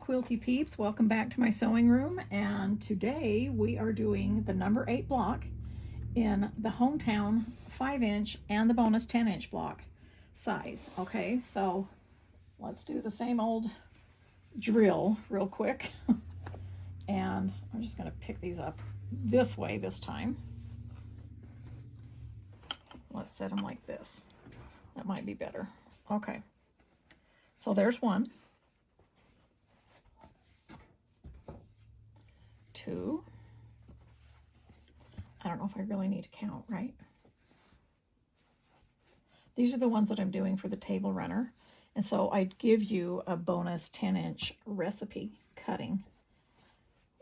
Quilty peeps, welcome back to my sewing room, and today we are doing the number 8 block in the Hometown 5-inch and the bonus 10-inch block size. Okay, so let's do the same old drill real quick. And I'm just going to pick these up this way this time. Let's set them like this. That might be better. Okay, so there's one. 2. I don't know if I really need to count, right? These are the ones that I'm doing for the table runner. And so I'd give you a bonus 10-inch recipe cutting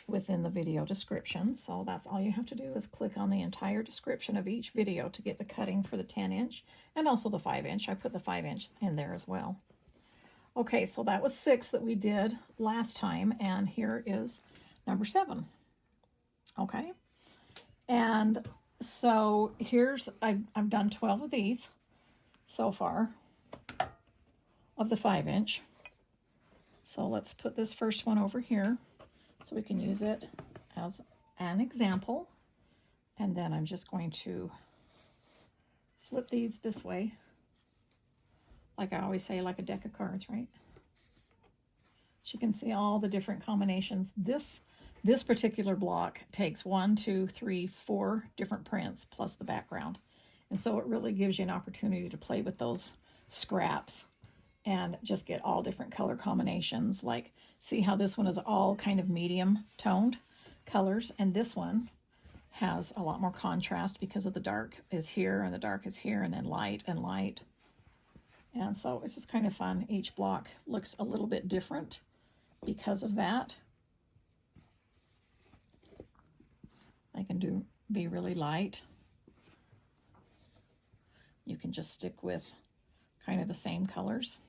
within the video description. So that's all you have to do is click on the entire description of each video to get the cutting for the 10-inch and also the 5-inch. I put the 5-inch in there as well. Okay, so that was 6 that we did last time, and here is number 7. Okay, and so here's I've done 12 of these so far of the 5-inch. So let's put this first one over here so we can use it as an example, and then I'm just going to flip these this way, like I always say, like a deck of cards, right? So you can see all the different combinations. This particular block takes 1, 2, 3, 4 different prints plus the background. And so it really gives you an opportunity to play with those scraps and just get all different color combinations. Like, see how this one is all kind of medium toned colors, and this one has a lot more contrast because of the dark is here and the dark is here, and then light and light. And so it's just kind of fun. Each block looks a little bit different because of that. I can be really light. You can just stick with kind of the same colors,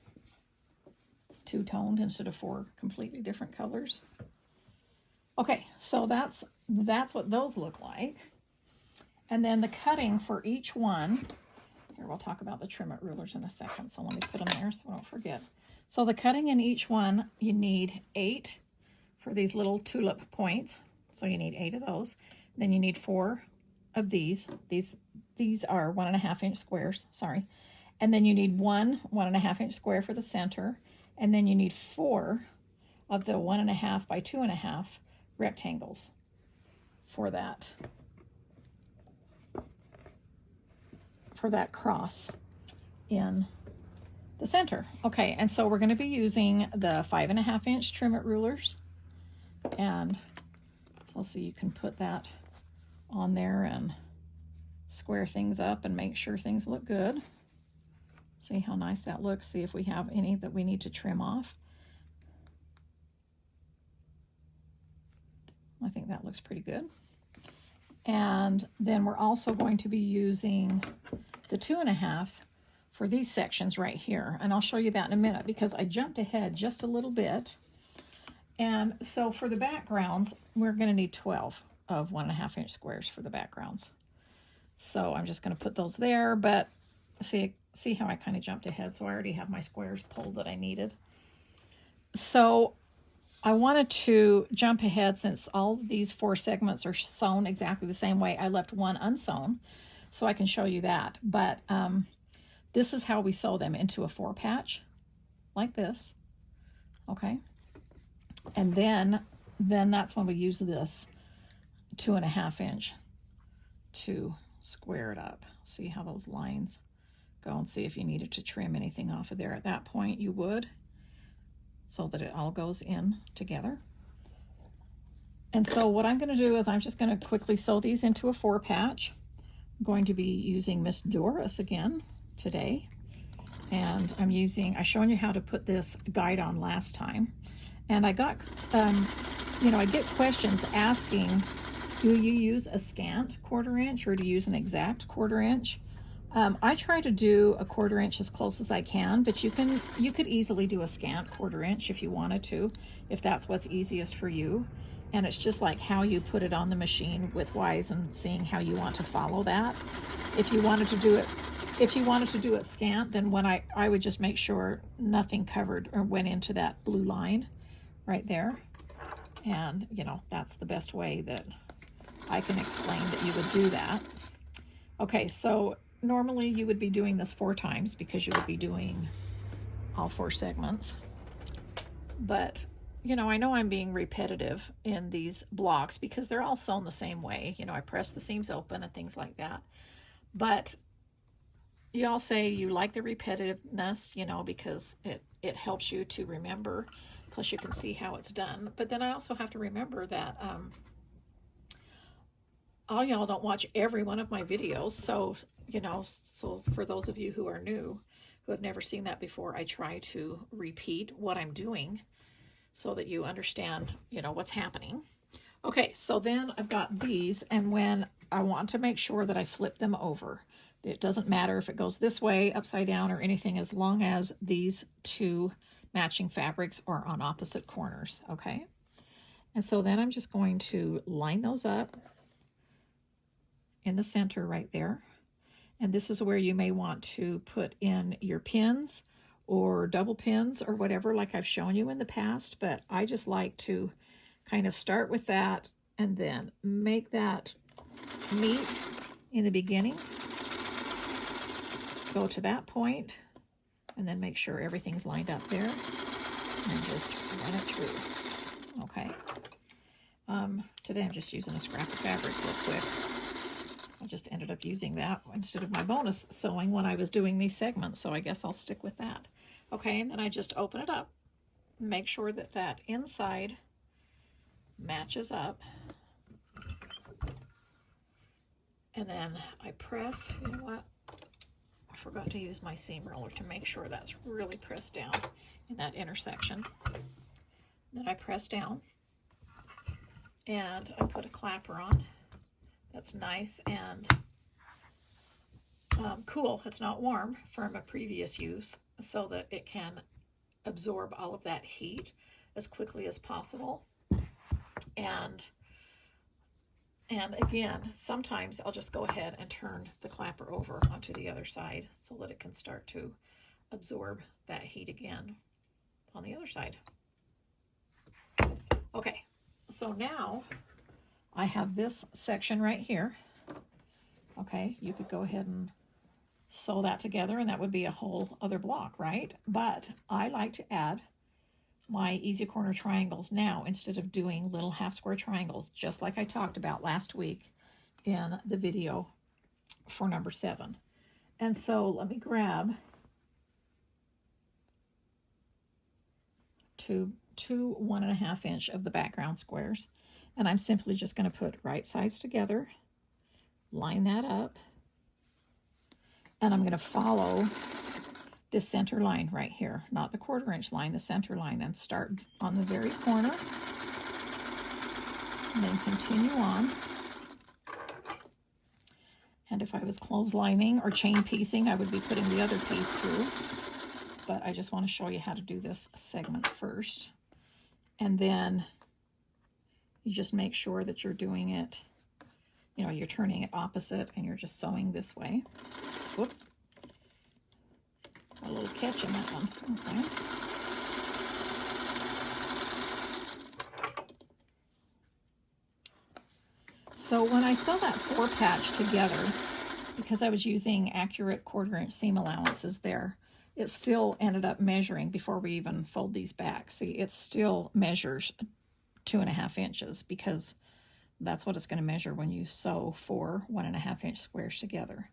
2-toned instead of 4 completely different colors. Okay, so that's what those look like. And then the cutting for each one, here we'll talk about the trim it rulers in a second, so let me put them there so I don't forget. So the cutting in each one, you need 8 for these little tulip points, so you need 8 of those. Then you need 4 of these. These are 1.5-inch squares, sorry. And then you need 1 1.5-inch square for the center. And then you need 4 of the 1.5 by 2.5 rectangles for that cross in the center. Okay, and so we're going to be using the 5.5-inch trim it rulers. And so you can put that on there and square things up and make sure things look good. See how nice that looks. See if we have any that we need to trim off. I think that looks pretty good. And then we're also going to be using the 2.5 for these sections right here. And I'll show you that in a minute because I jumped ahead just a little bit. And so for the backgrounds, we're going to need 12 of 1.5-inch squares for the backgrounds. So I'm just going to put those there, but see how I kind of jumped ahead. So I already have my squares pulled that I needed. So I wanted to jump ahead since all of these 4 segments are sewn exactly the same way. I left one unsewn, so I can show you that. But this is how we sew them into a 4 patch, like this. Okay. And then that's when we use this 2.5-inch to square it up. See how those lines go, and see if you needed to trim anything off of there. At that point you would, so that it all goes in together. And so what I'm going to do is I'm just going to quickly sew these into a 4 patch. I'm going to be using Miss Doris again today, and I showed you how to put this guide on last time. And I got, I get questions asking, do you use a scant 1/4 inch or do you use an exact 1/4 inch? I try to do a 1/4 inch as close as I can, but you could easily do a scant 1/4 inch if you wanted to, if that's what's easiest for you. And it's just like how you put it on the machine with Wise and seeing how you want to follow that. If you wanted to do it scant, then I would just make sure nothing covered or went into that blue line right there. And, you know, that's the best way that I can explain that you would do that. Okay, so normally you would be doing this 4 times because you would be doing all 4 segments. But, you know I'm being repetitive in these blocks because they're all sewn the same way. You know, I press the seams open and things like that. But you all say you like the repetitiveness, you know, because it helps you to remember. Plus you can see how it's done. But then I also have to remember that all y'all don't watch every one of my videos. So, you know, so for those of you who are new, who have never seen that before, I try to repeat what I'm doing so that you understand, you know, what's happening. Okay, so then I've got these, and when I want to make sure that I flip them over, it doesn't matter if it goes this way, upside down, or anything, as long as these 2 matching fabrics are on opposite corners, okay? And so then I'm just going to line those up in the center right there. And this is where you may want to put in your pins or double pins or whatever, like I've shown you in the past, but I just like to kind of start with that and then make that meet in the beginning, go to that point, and then make sure everything's lined up there and just run it through. Okay. Today I'm just using a scrap of fabric real quick. I just ended up using that instead of my bonus sewing when I was doing these segments, so I guess I'll stick with that. Okay, and then I just open it up, make sure that that inside matches up, and then I press, you know what, I forgot to use my seam roller to make sure that's really pressed down in that intersection. Then I press down, and I put a clapper on. That's nice and cool. It's not warm from a previous use, so that it can absorb all of that heat as quickly as possible. And again, sometimes I'll just go ahead and turn the clapper over onto the other side so that it can start to absorb that heat again on the other side. Okay, so now I have this section right here. Okay, you could go ahead and sew that together, and that would be a whole other block, right? But I like to add my easy corner triangles now instead of doing little half square triangles, just like I talked about last week in the video for number 7. And so let me grab two 1.5 inch of the background squares, and I'm simply just going to put right sides together, line that up, and I'm going to follow this center line right here, not the 1/4 inch line, the center line, and start on the very corner and then continue on. And if I was clotheslining or chain piecing, I would be putting the other piece through, but I just want to show you how to do this segment first. And then you just make sure that you're doing it, you know, you're turning it opposite and you're just sewing this way. Whoops. A little catch in that one. Okay. So when I sew that 4 patch together, because I was using accurate 1/4 inch seam allowances there, it still ended up measuring before we even fold these back. See, it still measures 2.5 inches because that's what it's going to measure when you sew 4 1.5 inch squares together.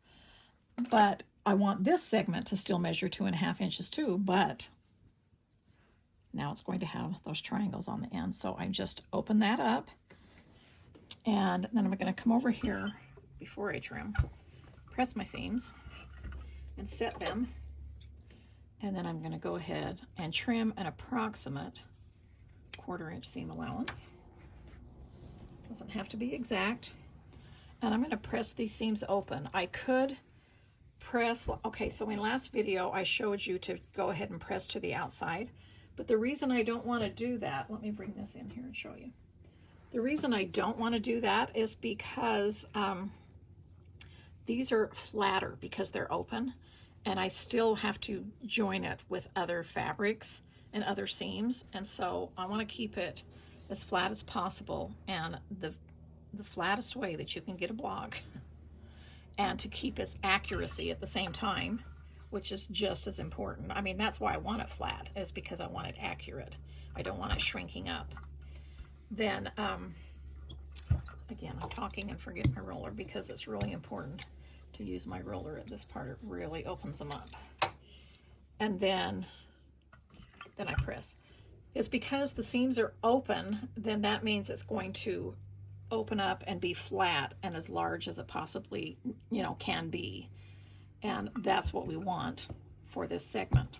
But I want this segment to still measure 2.5 inches too, but now it's going to have those triangles on the end. So I just open that up, and then I'm going to come over here before I trim, press my seams and set them, and then I'm going to go ahead and trim an approximate 1/4 inch seam allowance. Doesn't have to be exact. And I'm going to press these seams open. I could press, okay, so in last video I showed you to go ahead and press to the outside, but the reason I don't want to do that, let me bring this in here and show you. The reason I don't want to do that is because these are flatter because they're open, and I still have to join it with other fabrics and other seams, and so I want to keep it as flat as possible, and the flattest way that you can get a block, and to keep its accuracy at the same time, which is just as important. I mean, that's why I want it flat, is because I want it accurate. I don't want it shrinking up. Then, again, I'm talking and forget my roller because it's really important to use my roller at this part. It really opens them up. And then I press. It's because the seams are open, then that means it's going to open up and be flat and as large as it possibly, you know, can be. And that's what we want for this segment.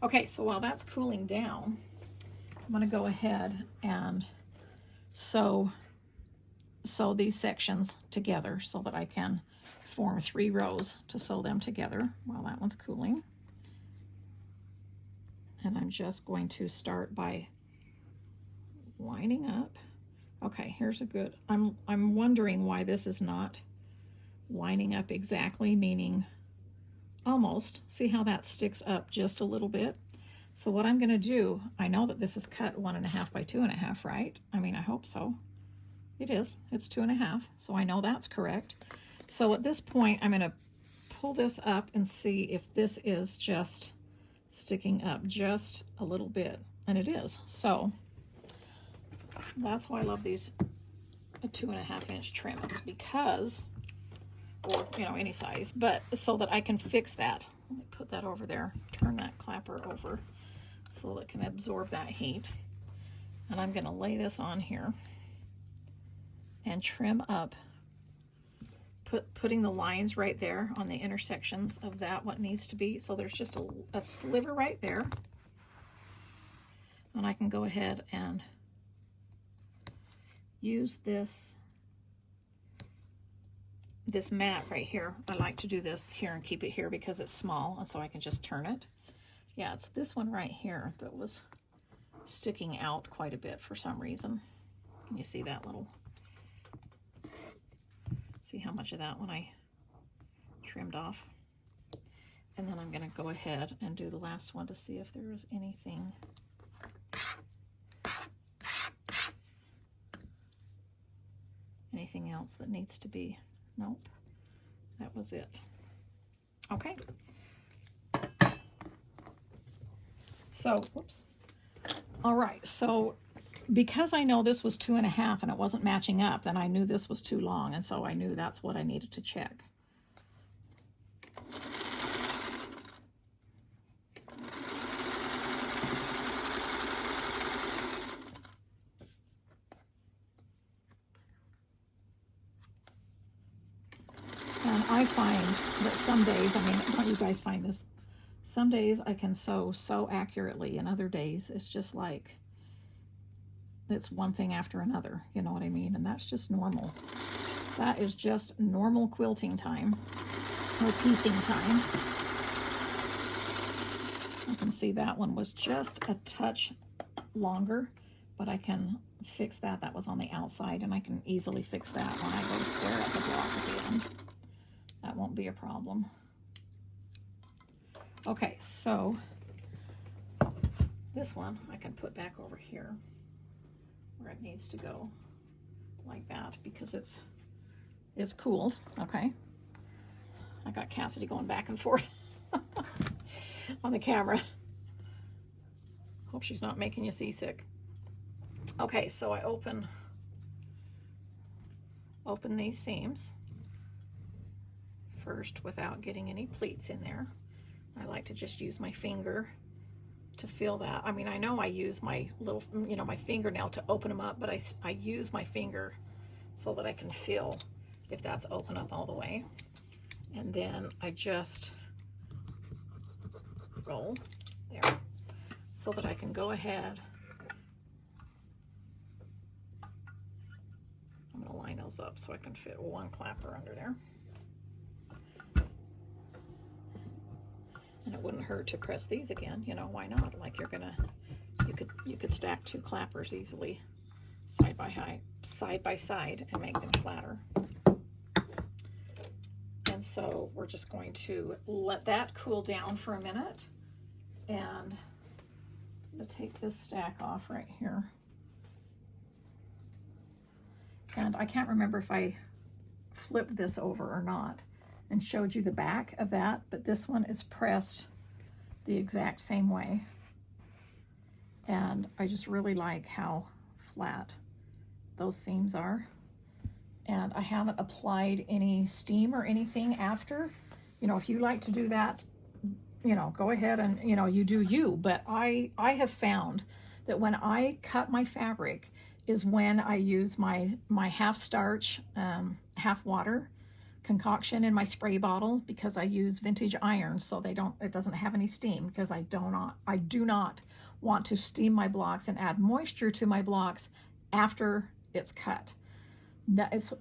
Okay, so while that's cooling down, I'm going to go ahead and sew these sections together so that I can form 3 rows to sew them together while that one's cooling. And I'm just going to start by lining up. Okay, here's a good, I'm wondering why this is not lining up exactly, meaning almost. See how that sticks up just a little bit? So what I'm going to do, I know that this is cut 1.5 by 2.5, right? I mean, I hope so. It is. It's 2.5, so I know that's correct. So at this point, I'm going to pull this up and see if this is just sticking up just a little bit, and it is. So that's why I love these 2.5-inch trim. It's because, or you know, any size, but so that I can fix that. Let me put that over there, turn that clapper over so that it can absorb that heat. And I'm going to lay this on here and trim up, putting the lines right there on the intersections of that, what needs to be. So there's just a sliver right there. And I can go ahead and use this mat right here. I like to do this here and keep it here because it's small, and so I can just turn it. Yeah, it's this one right here that was sticking out quite a bit for some reason. Can you see that little, see how much of that one I trimmed off? And then I'm going to go ahead and do the last one to see if there is anything else that needs to be. Nope, that was it. Okay, so whoops. All right, so because I know this was 2.5 and it wasn't matching up, then I knew this was too long, and so I knew that's what I needed to check. And I find that some days, I mean, don't you guys find this? Some days I can sew so accurately, and other days it's just like, it's one thing after another, you know what I mean? And that's just normal. That is just normal quilting time, or piecing time. I can see that one was just a touch longer, but I can fix that. That was on the outside, and I can easily fix that when I go to square up the block at the end. That won't be a problem. Okay, so this one I can put back over here where it needs to go, like that, because it's cooled. Okay, I got Cassidy going back and forth on the camera. Hope she's not making you seasick. Okay, so I open these seams first without getting any pleats in there. I like to just use my finger to feel that. I mean, I know I use my little, you know, my fingernail to open them up, but I use my finger so that I can feel if that's open up all the way. And then I just roll there so that I can go ahead. I'm going to line those up so I can fit one clapper under there. And it wouldn't hurt to press these again, you know, why not? Like you could stack 2 clappers easily side by side and make them flatter. And so we're just going to let that cool down for a minute, and to take this stack off right here. And I can't remember if I flipped this over or not and showed you the back of that, but this one is pressed the exact same way. And I just really like how flat those seams are. And I haven't applied any steam or anything after. You know, if you like to do that, you know, go ahead and, you know, you do you. But I have found that when I cut my fabric is when I use my half starch, half water concoction in my spray bottle, because I use vintage irons, so it doesn't have any steam, because I do not want to steam my blocks and add moisture to my blocks after it's cut.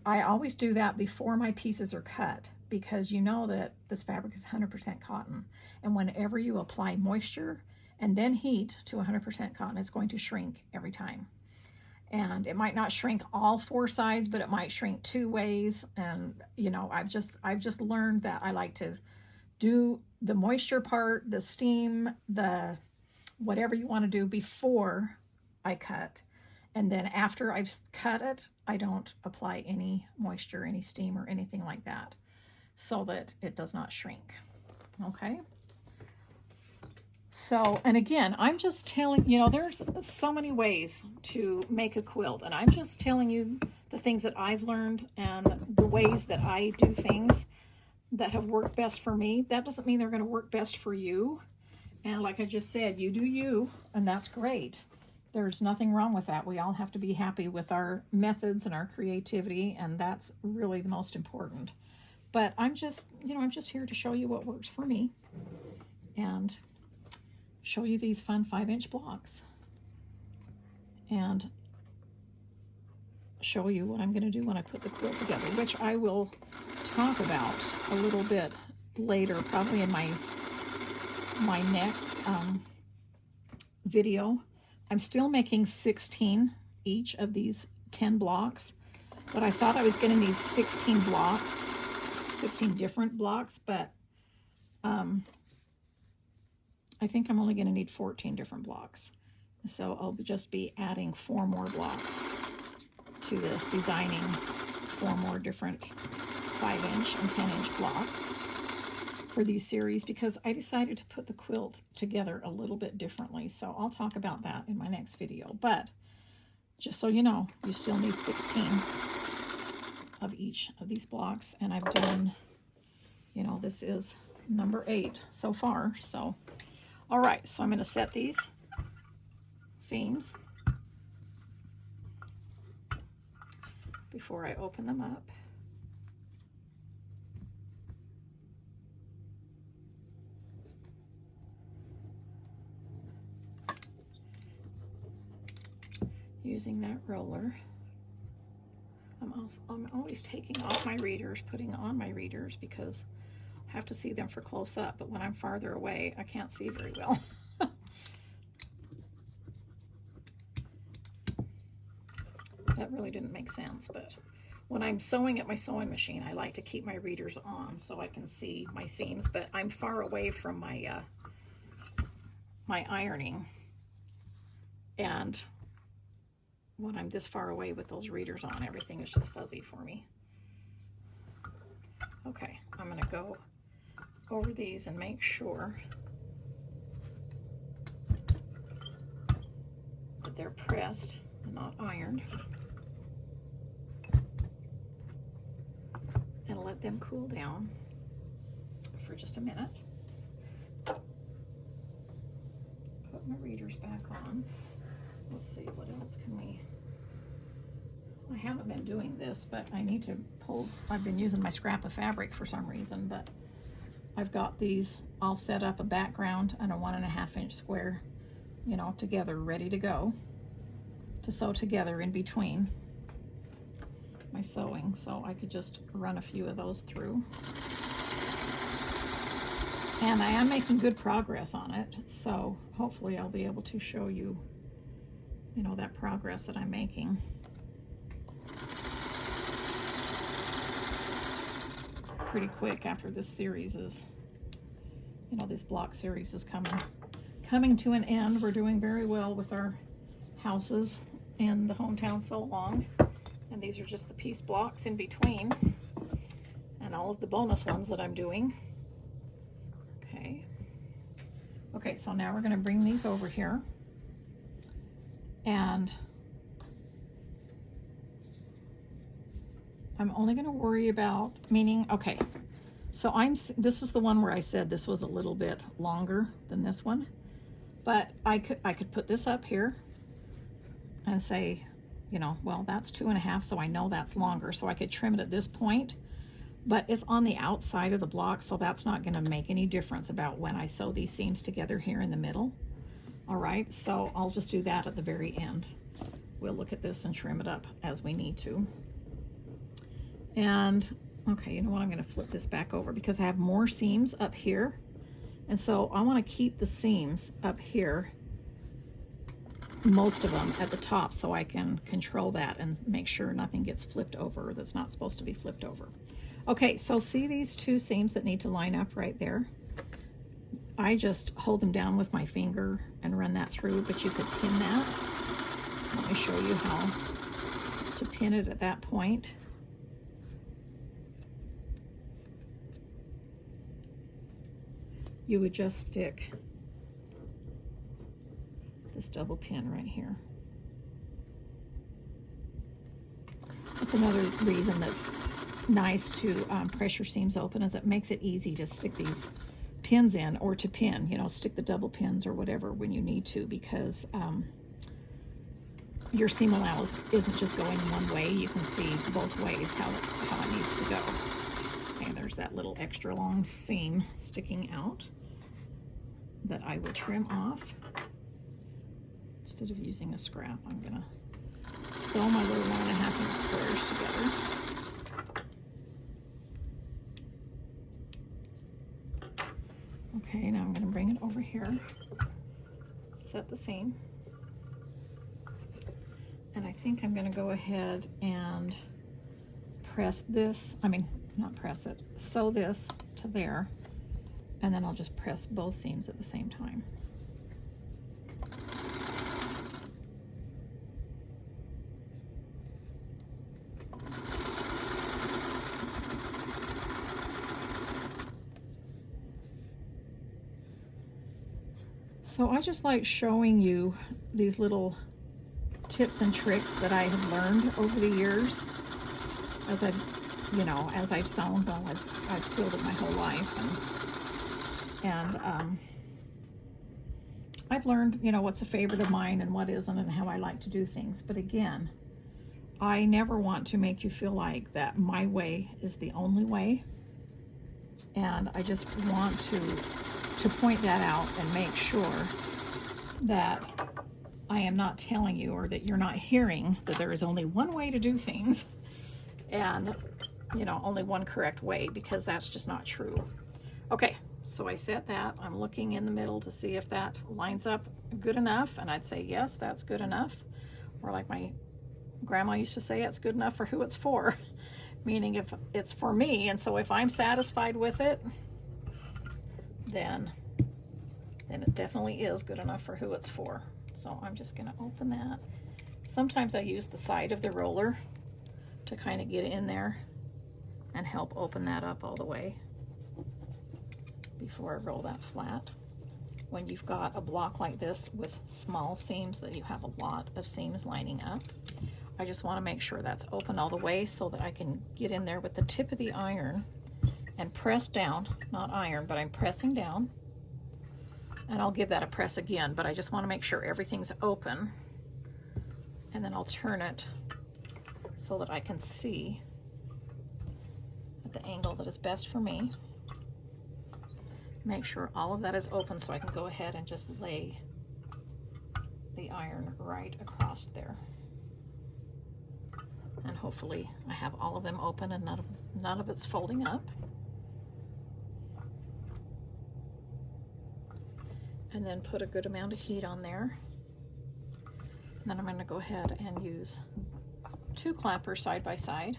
I always do that before my pieces are cut, because you know that this fabric is 100% cotton, and whenever you apply moisture and then heat to 100% cotton, it's going to shrink every time. And it might not shrink all 4 sides, but it might shrink 2 ways. And you know, I've just learned that I like to do the moisture part, the steam, the whatever you want to do before I cut. And then after I've cut it, I don't apply any moisture, any steam, or anything like that, so that it does not shrink. Okay. So, and again, I'm just telling, you know, there's so many ways to make a quilt, and I'm just telling you the things that I've learned and the ways that I do things that have worked best for me. That doesn't mean they're going to work best for you. And like I just said, you do you, and that's great. There's nothing wrong with that. We all have to be happy with our methods and our creativity, and that's really the most important. But I'm just, you know, I'm just here to show you what works for me and show you these fun 5-inch blocks and show you what I'm going to do when I put the quilt together, which I will talk about a little bit later, probably in my next video. I'm still making 16 each of these 10 blocks, but I thought I was going to need 16 blocks, 16 different blocks, but I think I'm only going to need 14 different blocks. So I'll just be adding 4 more blocks to this, designing 4 more different 5-inch and 10-inch blocks for these series, because I decided to put the quilt together a little bit differently. So I'll talk about that in my next video. But just so you know, you still need 16 of each of these blocks. And I've done, you know, this is number 8 so far. So all right, so I'm going to set these seams before I open them up. Using that roller. I'm always taking off my readers, putting on my readers, because I have to see them for close up, but when I'm farther away, I can't see very well. That really didn't make sense, but when I'm sewing at my sewing machine, I like to keep my readers on so I can see my seams, but I'm far away from my my ironing, and when I'm this far away with those readers on, everything is just fuzzy for me. Okay, I'm going to go over these and make sure that they're pressed and not ironed, and let them cool down for just a minute. Put my readers back on. Let's see, what else can we... I haven't been doing this, but I need to pull... I've been using my scrap of fabric for some reason, but I've got these all set up, a background and a 1.5-inch square, you know, together, ready to go to sew together in between my sewing. So I could just run a few of those through. And I am making good progress on it, so hopefully I'll be able to show you, you know, that progress that I'm making. Pretty quick after this series is, you know, this block series is coming coming to an end. We're doing very well with our houses in the hometown so long. And these are just the piece blocks in between and all of the bonus ones that I'm doing. Okay. Okay, so now we're going to bring these over here. And I'm only going to worry about, meaning, okay, so this is the one where I said this was a little bit longer than this one, but I could put this up here and say, you know, well, that's 2.5, so I know that's longer, so I could trim it at this point, but it's on the outside of the block, so that's not going to make any difference about when I sew these seams together here in the middle. All right, so I'll just do that at the very end. We'll look at this and trim it up as we need to. And okay, you know what, I'm going to flip this back over because I have more seams up here, and so I want to keep the seams up here, most of them at the top, so I can control that and make sure nothing gets flipped over that's not supposed to be flipped over. Okay, so see these two seams that need to line up right there? I just hold them down with my finger and run that through, but you could pin that. Let me show you how to pin it at that point. You would just stick this double pin right here. That's another reason that's nice to press your seams open, is it makes it easy to stick these pins in, or to pin, you know, stick the double pins or whatever when you need to, because your seam allowance isn't just going one way. You can see both ways how it needs to go. Okay, there's that little extra long seam sticking out that I will trim off. Instead of using a scrap, I'm gonna sew my little 1.5 inch squares together. Okay, now I'm going to bring it over here, set the seam, and I think I'm going to go ahead and press this, not press it, sew this to there, and then I'll just press both seams at the same time. So I just like showing you these little tips and tricks that I have learned over the years as I've sewn. Well, I've quilted my whole life, and I've learned, you know, what's a favorite of mine and what isn't, and how I like to do things. But again, I never want to make you feel like that my way is the only way, and I just want to point that out and make sure that I am not telling you, or that you're not hearing, that there is only one way to do things and, you know, only one correct way, because that's just not true. Okay, so I set that. I'm looking in the middle to see if that lines up good enough, and I'd say yes, that's good enough. Or like my grandma used to say, it's good enough for who it's for, meaning if it's for me, and so if I'm satisfied with it, then it definitely is good enough for who it's for. So I'm just going to open that. Sometimes I use the side of the roller to kind of get in there and help open that up all the way before I roll that flat. When you've got a block like this with small seams that you have a lot of seams lining up, I just want to make sure that's open all the way so that I can get in there with the tip of the iron and press down, not iron, but I'm pressing down, and I'll give that a press again, but I just want to make sure everything's open, and then I'll turn it so that I can see at the angle that is best for me. Make sure all of that is open so I can go ahead and just lay the iron right across there. And hopefully I have all of them open and none of it's folding up. And then put a good amount of heat on there. And then I'm going to go ahead and use 2 clappers side by side.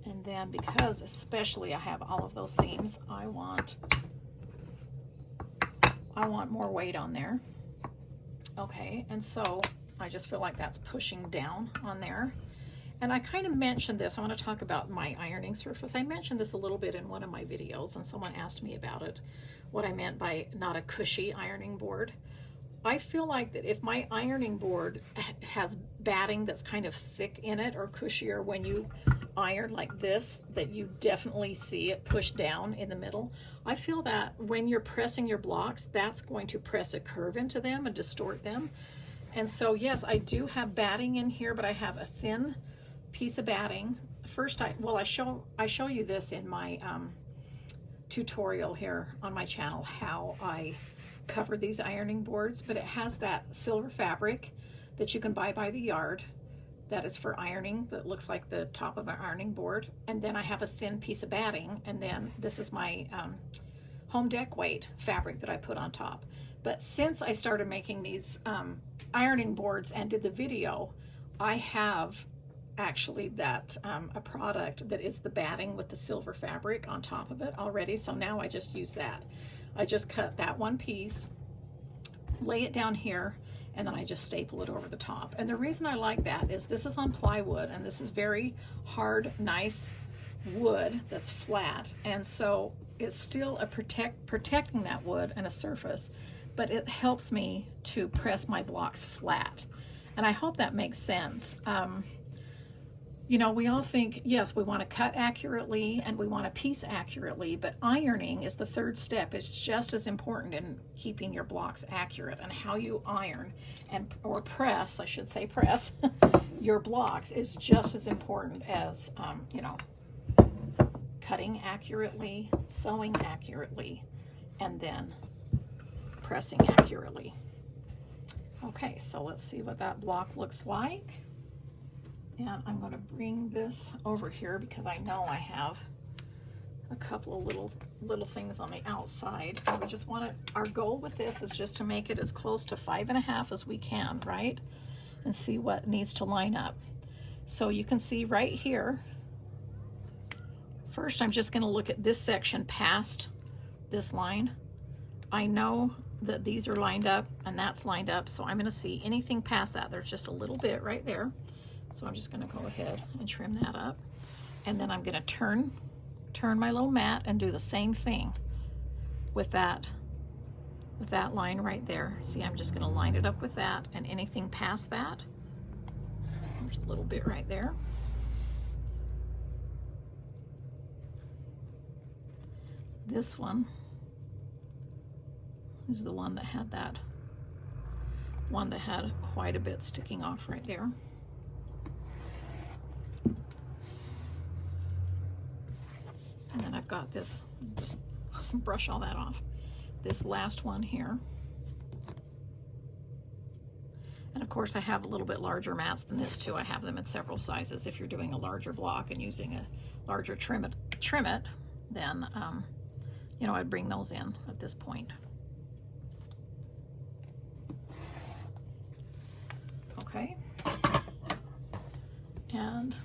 And then, because especially I have all of those seams, I want I want more weight on there. Okay, and so I just feel like that's pushing down on there. And I kind of mentioned this. I want to talk about my ironing surface. I mentioned this a little bit in one of my videos, and someone asked me about it, what I meant by not a cushy ironing board. I feel like that if my ironing board has batting that's kind of thick in it or cushier when you iron like this, that you definitely see it push down in the middle. I feel that when you're pressing your blocks, that's going to press a curve into them and distort them. And so yes, I do have batting in here, but I have a thin piece of batting. First, I show you this in my tutorial here on my channel, how I cover these ironing boards, but it has that silver fabric that you can buy by the yard that is for ironing, that looks like the top of an ironing board. And then I have a thin piece of batting, and then this is my home deck weight fabric that I put on top. But since I started making these ironing boards and did the video, I have actually that a product that is the batting with the silver fabric on top of it already. So now I just use that. I just cut that one piece, lay it down here, and then I just staple it over the top. And the reason I like that is this is on plywood, and this is very hard, nice wood that's flat. And so it's still a protecting that wood and a surface, but it helps me to press my blocks flat. And I hope that makes sense. You know, we all think, yes, we want to cut accurately and we want to piece accurately, but ironing is the third step. It's just as important in keeping your blocks accurate, and how you iron or press, I should say press, your blocks is just as important as, you know, cutting accurately, sewing accurately, and then pressing accurately. Okay, so let's see what that block looks like. And I'm going to bring this over here because I know I have a couple of little things on the outside. And we just want to, our goal with this is just to make it as close to 5.5 as we can, right? And see what needs to line up. So you can see right here, first I'm just going to look at this section past this line. I know that these are lined up and that's lined up, so I'm going to see anything past that. There's just a little bit right there. So I'm just going to go ahead and trim that up. And then I'm going to turn my little mat and do the same thing with that line right there. See, I'm just going to line it up with that, and anything past that, there's a little bit right there. This one is the one that had quite a bit sticking off right there. And then I've got this, just brush all that off, this last one here. And of course I have a little bit larger mats than this too. I have them in several sizes. If you're doing a larger block and using a larger trim it, then you know, I'd bring those in at this point. Okay. And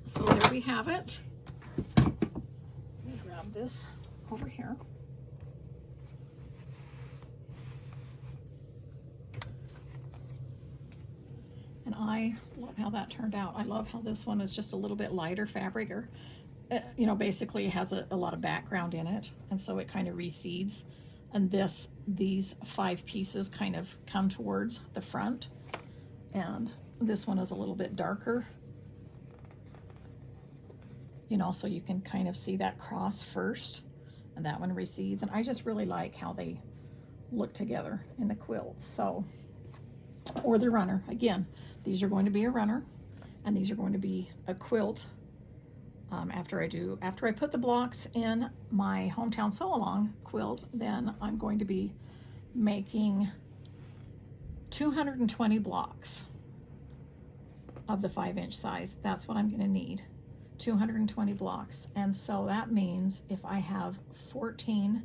so there we have it. This over here. And I love how that turned out. I love how this one is just a little bit lighter fabric, or you know, basically has a lot of background in it, and so it kind of recedes, and these 5 pieces kind of come towards the front, and this one is a little bit darker. You know, so you can kind of see that cross first, and that one recedes. And I just really like how they look together in the quilt. So, or the runner. Again, these are going to be a runner, and these are going to be a quilt. After I put the blocks in my Hometown Sew Along quilt, then I'm going to be making 220 blocks of the 5-inch size. That's what I'm going to need. 220 blocks. And so that means if I have 14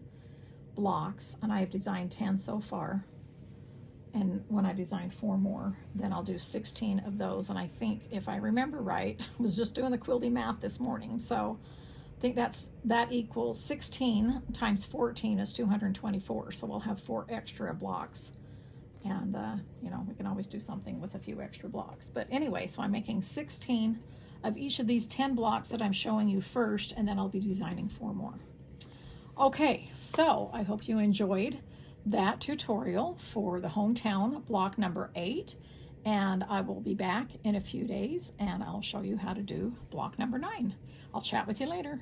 blocks, and I have designed 10 so far, and when I design 4 more, then I'll do 16 of those. And I think, if I remember right, I was just doing the quilty math this morning, so think that equals 16 times 14 is 224. So we'll have 4 extra blocks. And, you know, we can always do something with a few extra blocks. But anyway, so I'm making 16 of each of these 10 blocks that I'm showing you first, and then I'll be designing 4 more. Okay, so I hope you enjoyed that tutorial for the hometown block number 8. And I will be back in a few days, and I'll show you how to do block number 9. I'll chat with you later.